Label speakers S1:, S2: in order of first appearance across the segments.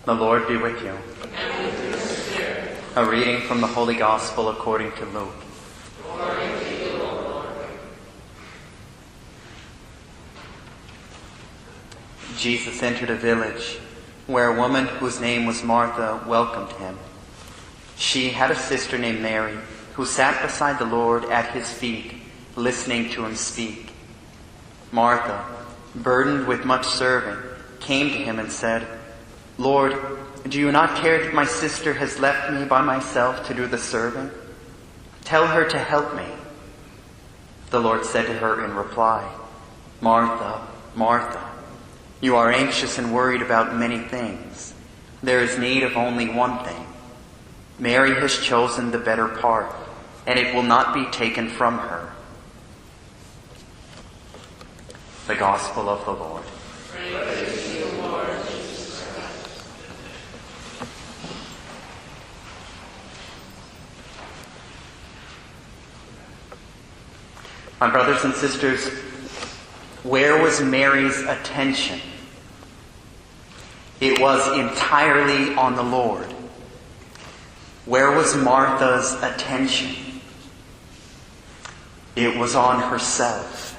S1: The Lord be with you.
S2: And with your spirit.
S1: A reading from the Holy Gospel according to Luke.
S2: Glory to you, O Lord.
S1: Jesus entered a village where a woman whose name was Martha welcomed him. She had a sister named Mary who sat beside the Lord at his feet, listening to him speak. Martha, burdened with much serving, came to him and said, "Lord, do you not care that my sister has left me by myself to do the serving? Tell her to help me." The Lord said to her in reply, "Martha, Martha, you are anxious and worried about many things. There is need of only one thing. Mary has chosen the better part, and it will not be taken from her." The Gospel of the Lord.
S2: Praise to you, Lord Jesus Christ.
S1: My brothers and sisters, where was Mary's attention? It was entirely on the Lord. Where was Martha's attention? It was on herself.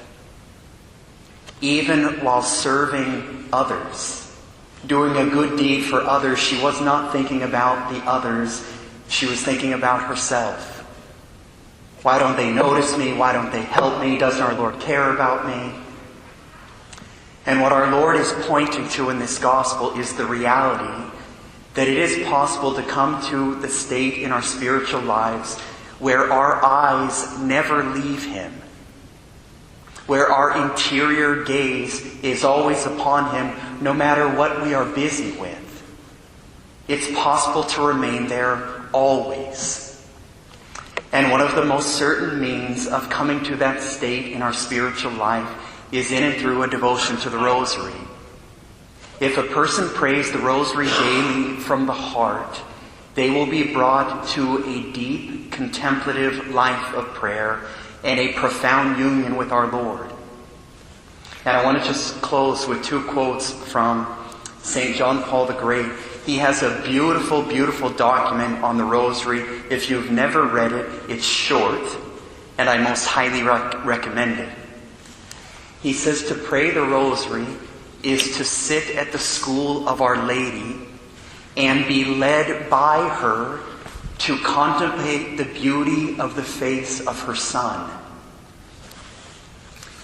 S1: Even while serving others, doing a good deed for others, she was not thinking about the others. She was thinking about herself. Why don't they notice me? Why don't they help me? Doesn't our Lord care about me? And what our Lord is pointing to in this gospel is the reality that it is possible to come to the state in our spiritual lives where our eyes never leave Him, where our interior gaze is always upon Him no matter what we are busy with. It's possible to remain there always. And one of the most certain means of coming to that state in our spiritual life is in and through a devotion to the Rosary. If a person prays the Rosary daily from the heart, they will be brought to a deep, contemplative life of prayer and a profound union with our Lord. And I want to just close with two quotes from St. John Paul the Great. He has a beautiful, beautiful document on the Rosary. If you've never read it, it's short, and I most highly recommend it. He says to pray the Rosary is to sit at the school of Our Lady and be led by her to contemplate the beauty of the face of her Son.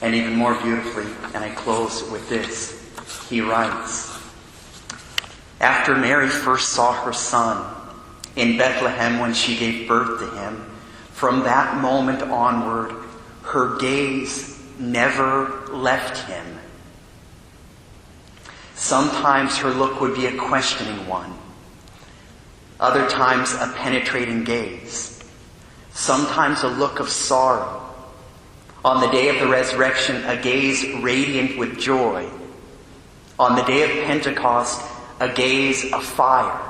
S1: And even more beautifully, and I close with this, he writes, "After Mary first saw her Son in Bethlehem when she gave birth to him, from that moment onward, her gaze never left him. Sometimes her look would be a questioning one, other times a penetrating gaze, sometimes a look of sorrow. On the day of the resurrection, a gaze radiant with joy. On the day of Pentecost, a gaze of fire,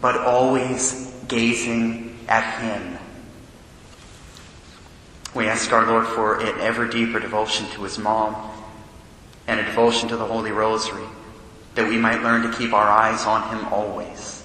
S1: but always gazing at Him." We ask our Lord for an ever deeper devotion to His mom and a devotion to the Holy Rosary, that we might learn to keep our eyes on Him always.